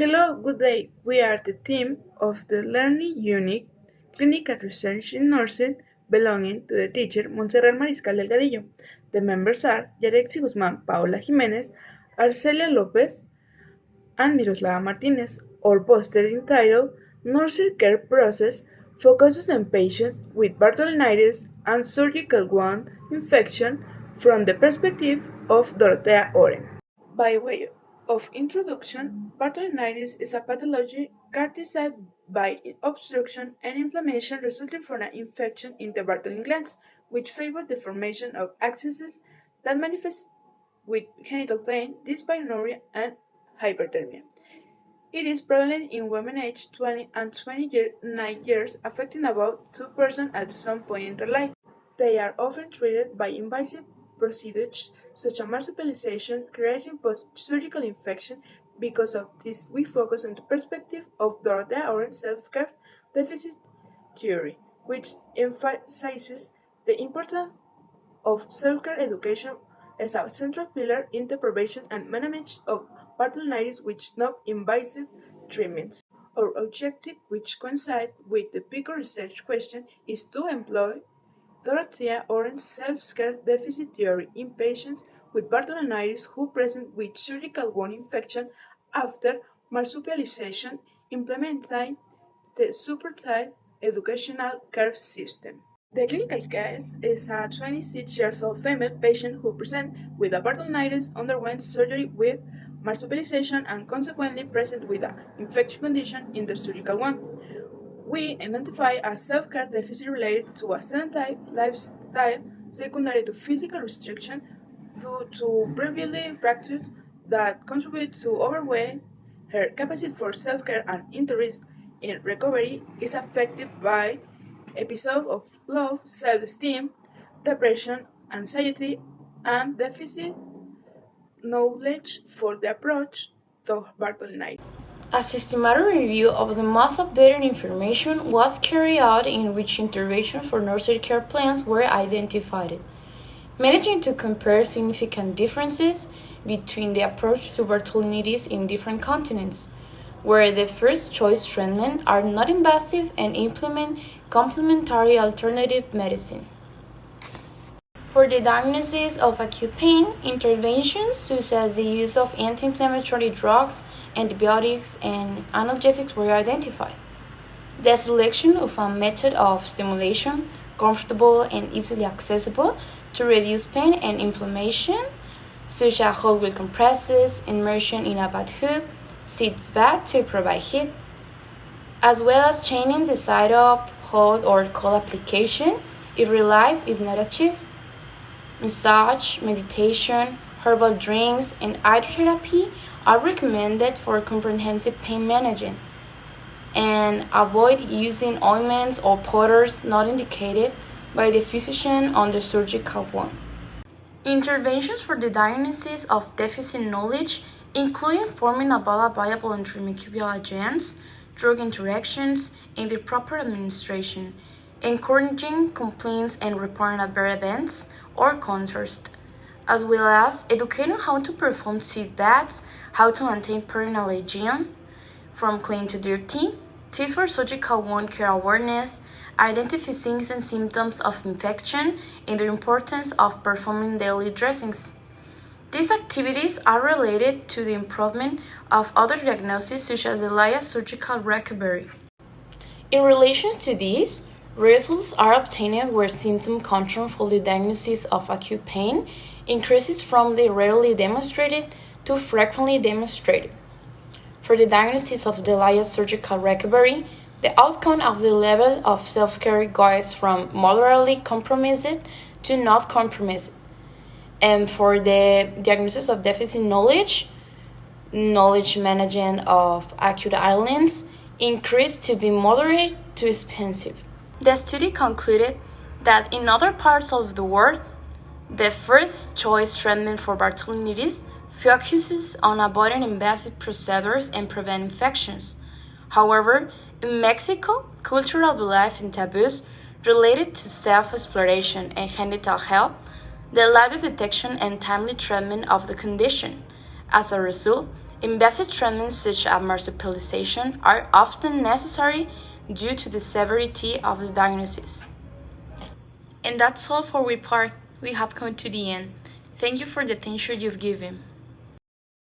Hello, good day. We are the team of the Learning Unit, Clinical Research in Nursing, belonging to the teacher Montserrat Mariscal Delgadillo. The members are Yarexi, Guzman, Paola, Jimenez, Arcelia, Lopez, and Miroslava Martinez. Our poster entitled Nursing Care Process focuses on patients with Bartolinitis and surgical wound infection from the perspective of Dorothea Oren. By way of introduction, Bartolinitis is a pathology characterized by obstruction and inflammation resulting from an infection in the Bartholin glands, which favor the formation of abscesses that manifest with genital pain, dyspareunia, and hyperthermia. It is prevalent in women aged 20 and 29 years, affecting about 2% at some point in their life. They are often treated by invasive procedures such as marsupialization, creating post-surgical infection. Because of this, we focus on the perspective of Dorothea Oren's self-care deficit theory, which emphasizes the importance of self-care education as a central pillar in the prevention and management of Bartolinitis with non-invasive treatments. Our objective, which coincides with the PICO research question, is to employ Dorothea Oren's self-care deficit theory in patients with Bartolinitis who present with surgical wound infection after marsupialization, implementing the supertype educational care system. The clinical case is a 26-year-old female patient who presents with a Bartolinitis, underwent surgery with marsupialization, and consequently present with an infection condition in the surgical wound. We identify a self-care deficit related to a sedentary lifestyle secondary to physical restriction due to previously fractures that contribute to overweight. Her capacity for self-care and interest in recovery is affected by episodes of low self-esteem, depression, anxiety, and deficit knowledge for the approach to Bartolinitis. A systematic review of the most updated information was carried out in which interventions for nursery care plans were identified, managing to compare significant differences between the approach to Bartolinitis in different continents, where the first choice treatments are not invasive and implement complementary alternative medicine. For the diagnosis of acute pain, interventions such as the use of anti-inflammatory drugs, antibiotics, and analgesics were identified. The selection of a method of stimulation, comfortable and easily accessible to reduce pain and inflammation, such as hot wheel compresses, immersion in a bathtub, sitz bath to provide heat, as well as changing the site of hot or cold application if relief is not achieved. Massage, meditation, herbal drinks, and hydrotherapy are recommended for comprehensive pain management, and avoid using ointments or powders not indicated by the physician on the surgical wound. Interventions for the diagnosis of deficit knowledge include informing about viable antimicrobial agents, drug interactions, and their proper administration, encouraging complaints and reporting adverse events or concerns, as well as educating how to perform seat baths, how to maintain personal hygiene, from clean to dirty, tips for surgical wound care awareness, identify signs and symptoms of infection, and the importance of performing daily dressings. These activities are related to the improvement of other diagnoses such as the delayed surgical recovery. In relation to this, results are obtained where symptom control for the diagnosis of acute pain increases from the rarely demonstrated to frequently demonstrated. For the diagnosis of delayed surgical recovery, the outcome of the level of self-care goes from moderately compromised to not compromised. And for the diagnosis of deficit knowledge management of acute ailments increased to be moderate to expensive. The study concluded that in other parts of the world, the first choice treatment for Bartolinitis focuses on avoiding invasive procedures and prevent infections. However, in Mexico, cultural beliefs and taboos related to self-exploration and genital health delay the detection and timely treatment of the condition. As a result, Invasive treatments such as marsupialization are often necessary due to the severity of the diagnosis. And that's all for our part. We have come to the end. Thank you for the attention you've given.